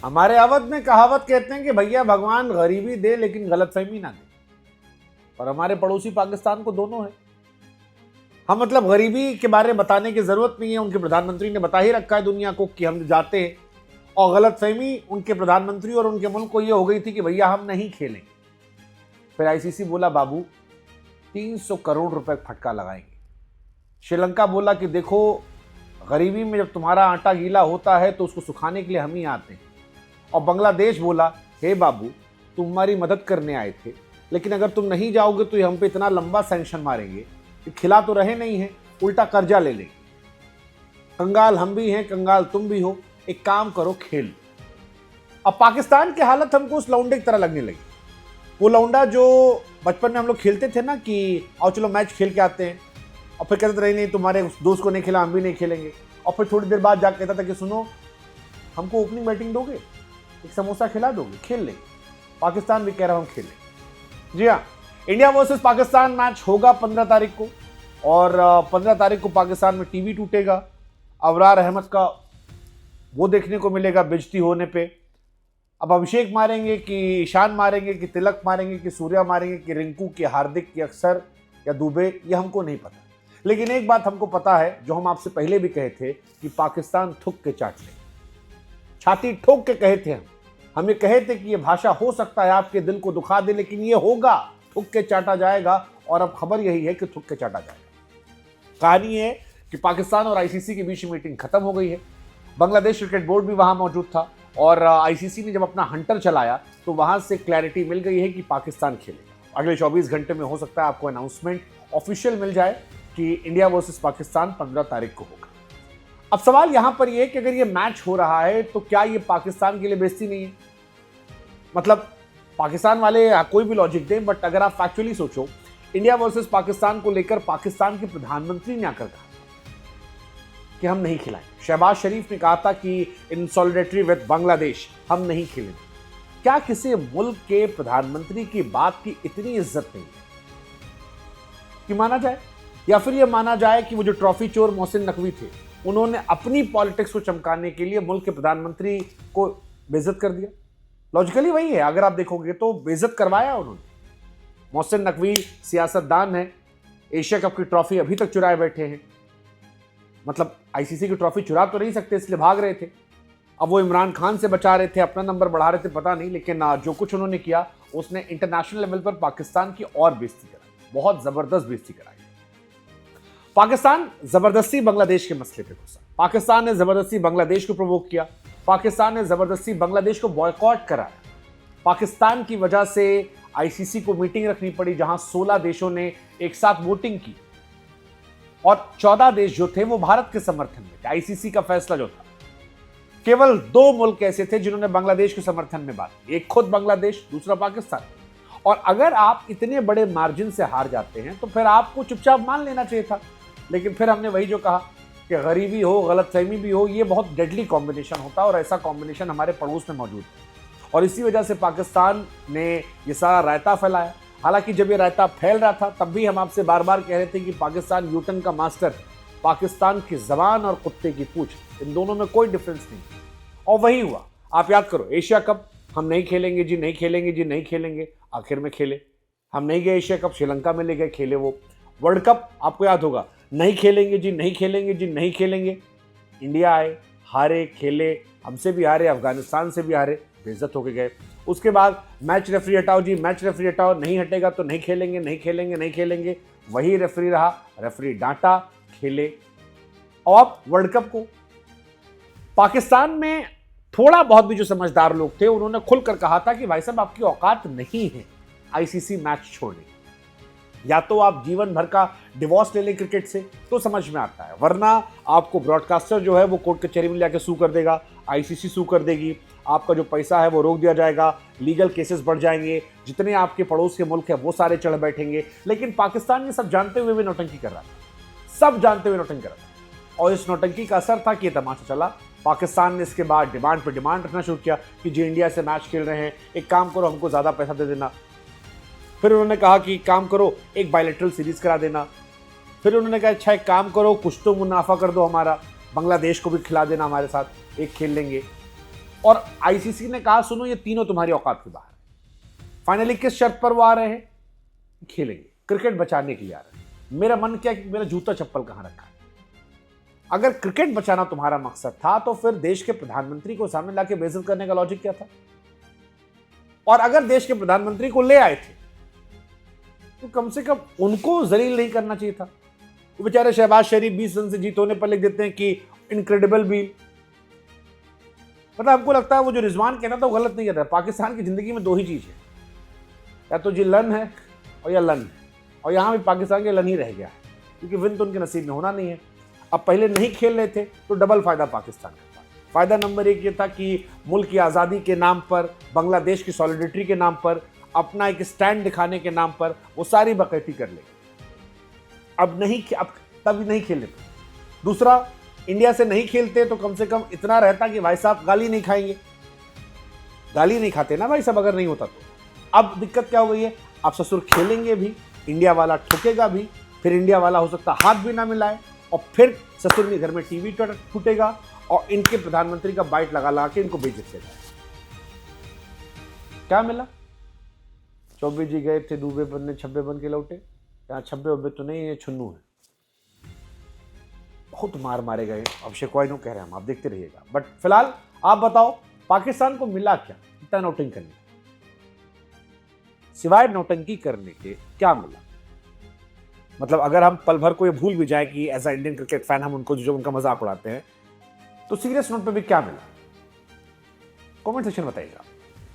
हमारे अवध में कहावत कहते हैं कि भैया भगवान गरीबी दे लेकिन गलतफहमी ना दे, और हमारे पड़ोसी पाकिस्तान को दोनों है। हम मतलब गरीबी के बारे में बताने की जरूरत नहीं है, उनके प्रधानमंत्री ने बता ही रखा है दुनिया को कि हम जाते हैं। और गलतफहमी उनके प्रधानमंत्री और उनके मुल्क को यह हो गई थी कि भैया हम नहीं खेलेंगे। फिर आईसीसी बोला बाबू 300 करोड़ रुपए फटका लगाएंगे। श्रीलंका बोला कि देखो गरीबी में जब तुम्हारा आटा गीला होता है तो उसको सुखाने के लिए हम ही आते हैं। और बांग्लादेश बोला हे बाबू तुम हमारी मदद करने आए थे, लेकिन अगर तुम नहीं जाओगे तो ये हम पे इतना लंबा सैंक्शन मारेंगे कि खिला तो रहे नहीं है, उल्टा कर्जा ले लेंगे। कंगाल हम भी हैं, कंगाल तुम भी हो, एक काम करो खेल। अब पाकिस्तान की हालत हमको उस लौंडे की तरह लगने लगी। वो लौंडा जो बचपन में हम लोग खेलते थे ना कि आओ चलो मैच खेल के आते हैं, और फिर कहते रहे नहीं तुम्हारे दोस्त को नहीं खेला हम भी नहीं खेलेंगे, और फिर थोड़ी देर बाद जाकर कहता था कि सुनो हमको ओपनिंग बैटिंग दोगे, एक समोसा खिला दोगे, खेल लेंगे। पाकिस्तान भी कह रहा हम खेल लेंगे। जी हाँ, इंडिया वर्सेस पाकिस्तान मैच होगा 15 तारीख को, और 15 तारीख को पाकिस्तान में टीवी टूटेगा। अबरार अहमद का वो देखने को मिलेगा बेइज्जती होने पे। अब अभिषेक मारेंगे कि ईशान मारेंगे कि तिलक मारेंगे कि सूर्या मारेंगे कि रिंकू कि हार्दिक कि अक्षर या दुबे, ये हमको नहीं पता। लेकिन एक बात हमको पता है जो हम आपसे पहले भी कहे थे कि पाकिस्तान थुक के चाट ले, छाती ठोक के कहे थे। हम ये कहे थे कि ये भाषा हो सकता है आपके दिल को दुखा दे, लेकिन ये होगा, थुक के चाटा जाएगा। और अब खबर यही है कि थुक के चाटा जाएगा। कहानी है कि पाकिस्तान और आईसीसी के बीच मीटिंग खत्म हो गई है। बांग्लादेश क्रिकेट बोर्ड भी वहां मौजूद था, और आईसीसी ने जब अपना हंटर चलाया तो वहां से क्लैरिटी मिल गई है कि पाकिस्तान खेलेगा। अगले 24 घंटे में हो सकता है आपको अनाउंसमेंट ऑफिशियल मिल जाए कि इंडिया वर्सेस पाकिस्तान 15 तारीख को होगा। अब सवाल यहां पर यह कि अगर ये मैच हो रहा है तो क्या ये पाकिस्तान के लिए बेइज्जती नहीं है? मतलब पाकिस्तान वाले कोई भी लॉजिक दें, बट अगर आप फैक्चुअली सोचो, इंडिया वर्सेस पाकिस्तान को लेकर पाकिस्तान के प्रधानमंत्री ने आकर कहा कि हम नहीं खिलाएंगे। शहबाज शरीफ ने कहा था कि इन सॉलिडेरिटी विद बांग्लादेश हम नहीं खेलेंगे। क्या किसी मुल्क के प्रधानमंत्री की बात की इतनी इज्जत नहीं है कि माना जाए? या फिर यह माना जाए कि वो जो ट्रॉफी चोर मोहसिन नकवी थे, उन्होंने अपनी पॉलिटिक्स को चमकाने के लिए मुल्क के प्रधानमंत्री को बेइज्जत कर दिया? लॉजिकली वही है, अगर आप देखोगे तो बेइज्जत करवाया उन्होंने। मोहसिन नकवी सियासतदान है, एशिया कप की ट्रॉफी अभी तक चुराए बैठे हैं। मतलब आईसीसी की ट्रॉफी चुरा तो नहीं सकते, इसलिए भाग रहे थे। अब वो इमरान खान से बचा रहे थे, अपना नंबर बढ़ा रहे थे, पता नहीं, लेकिन जो कुछ उन्होंने किया उसने इंटरनेशनल लेवल पर पाकिस्तान की और बेइज्जती कराई, बहुत जबरदस्त बेइज्जती कराई। पाकिस्तान जबरदस्ती बांग्लादेश के मसले पे घुसा, पाकिस्तान ने जबरदस्ती बांग्लादेश को प्रोवोक किया, पाकिस्तान ने जबरदस्ती बांग्लादेश को बॉयकॉट कराया। पाकिस्तान की वजह से आईसीसी को मीटिंग रखनी पड़ी जहां 16 देशों ने एक साथ वोटिंग की, और 14 देश जो थे वो भारत के समर्थन में थे। आईसीसी का फैसला जो था, केवल 2 मुल्क ऐसे थे जिन्होंने बांग्लादेश के समर्थन में बात की, एक खुद बांग्लादेश, दूसरा पाकिस्तान। और अगर आप इतने बड़े मार्जिन से हार जाते हैं तो फिर आपको चुपचाप मान लेना चाहिए था। लेकिन फिर हमने वही जो कहा कि गरीबी हो, गलतफहमी भी हो, ये बहुत डेडली कॉम्बिनेशन होता है, और ऐसा कॉम्बिनेशन हमारे पड़ोस में मौजूद है। और इसी वजह से पाकिस्तान ने ये सारा रायता फैलाया। हालांकि जब ये रायता फैल रहा था तब भी हम आपसे बार बार कह रहे थे कि पाकिस्तान यूटर्न का मास्टर है। पाकिस्तान की जबान और कुत्ते की पूंछ, इन दोनों में कोई डिफरेंस नहीं। और वही हुआ। आप याद करो, एशिया कप हम नहीं खेलेंगे जी, नहीं खेलेंगे जी, नहीं खेलेंगे, आखिर में खेले। हम नहीं गए एशिया कप, श्रीलंका में ले गए, खेले वो। वर्ल्ड कप आपको याद होगा, नहीं खेलेंगे जी, नहीं खेलेंगे जी, नहीं खेलेंगे, इंडिया आए, हारे, खेले, हमसे भी हारे, अफगानिस्तान से भी हारे, बेइज्जत होके गए। उसके बाद मैच रेफरी हटाओ जी, मैच रेफरी हटाओ, नहीं हटेगा तो नहीं खेलेंगे, नहीं खेलेंगे, नहीं खेलेंगे, वही रेफरी रहा, रेफरी डांटा, खेले। और वर्ल्ड कप को पाकिस्तान में थोड़ा बहुत भी जो समझदार लोग थे उन्होंने खुलकर कहा था कि भाई साहब आपकी औकात नहीं है आईसीसी मैच छोड़ने। या तो आप जीवन भर का डिवोर्स ले लें क्रिकेट से तो समझ में आता है, वरना आपको ब्रॉडकास्टर जो है वो कोर्ट कचहरी में जाके सू कर देगा, आईसीसी सू कर देगी, आपका जो पैसा है वो रोक दिया जाएगा, लीगल केसेस बढ़ जाएंगे, जितने आपके पड़ोस के मुल्क है वो सारे चढ़ बैठेंगे। लेकिन पाकिस्तान ये सब जानते हुए भी नौटंकी कर रहा था, सब जानते हुए नौटंकी कर रहा था। और इस नौटंकी का असर था कि ये तमाशा चला। पाकिस्तान ने इसके बाद डिमांड पर डिमांड रखना शुरू किया कि जी इंडिया से मैच खेल रहे हैं, एक काम करो हमको ज़्यादा पैसा दे देना। फिर उन्होंने कहा कि काम करो एक बायलैटरल सीरीज करा देना। फिर उन्होंने कहा अच्छा एक काम करो कुछ तो मुनाफा कर दो हमारा, बांग्लादेश को भी खिला देना हमारे साथ, एक खेल लेंगे। और आईसीसी ने कहा सुनो ये तीनों तुम्हारी औकात के बाहर है। फाइनली किस शर्त पर वो आ रहे हैं? खेलेंगे, क्रिकेट बचाने के लिए आ रहे हैं। मेरा मन क्या कि मेरा जूता चप्पल कहां रखा है? अगर क्रिकेट बचाना तुम्हारा मकसद था तो फिर देश के प्रधानमंत्री को सामने लाके बेइज्जत करने का लॉजिक क्या था? और अगर देश के प्रधानमंत्री को ले आए थे तो कम से कम उनको जलील नहीं करना चाहिए था। वो बेचारे शहबाज शरीफ 20 रन से जीत होने पर लिख देते हैं कि इनक्रेडिबल बील। मतलब हमको लगता है वो जो रिजवान कहना था वो गलत नहीं कहता। पाकिस्तान की जिंदगी में दो ही चीज है, या तो जी लन है और या लन है, और यहां भी पाकिस्तान के लन ही रह गया है क्योंकि विन तो उनके नसीब में होना नहीं है। अब पहले नहीं खेल रहे थे तो डबल फायदा पाकिस्तान का था। फायदा नंबर एक ये था कि मुल्क की आज़ादी के नाम पर, बांग्लादेश की सॉलिडिटी के नाम पर, अपना एक स्टैंड दिखाने के नाम पर वो सारी बकैती कर ले। अब तब नहीं खेले थे। दूसरा, इंडिया से नहीं खेलते तो कम से कम इतना रहता कि भाई साहब गाली नहीं खाएंगे। गाली नहीं खाते ना भाई साहब अगर नहीं होता तो। अब दिक्कत क्या हो गई है, अब ससुर खेलेंगे भी, इंडिया वाला ठुकेगा भी, फिर इंडिया वाला हो सकता हाथ भी ना मिलाए, और फिर ससुर के घर में टीवी टूटेगा और इनके प्रधानमंत्री का बाइट लगा के इनको बेइज्जत किया जाएगा। क्या मिला? चौबे जी गए थे दूबे बनने, छब्बे बन के लौटे। यहाँ छब्बे उब्बे तो नहीं है, छुन्नू है। बहुत मार मारे गए अभिषेक कह रहे हैं हम, आप देखते रहिएगा। बट फिलहाल आप बताओ पाकिस्तान को मिला क्या इतना नौटंकी करने? सिवाय नौटंकी करने के क्या मिला? मतलब अगर हम पल भर को ये भूल भी जाए कि as a Indian cricket fan हम उनको जो उनका मजाक उड़ाते हैं, तो सीरियस नोट पे भी क्या मिला? कमेंट सेक्शन बताइएगा।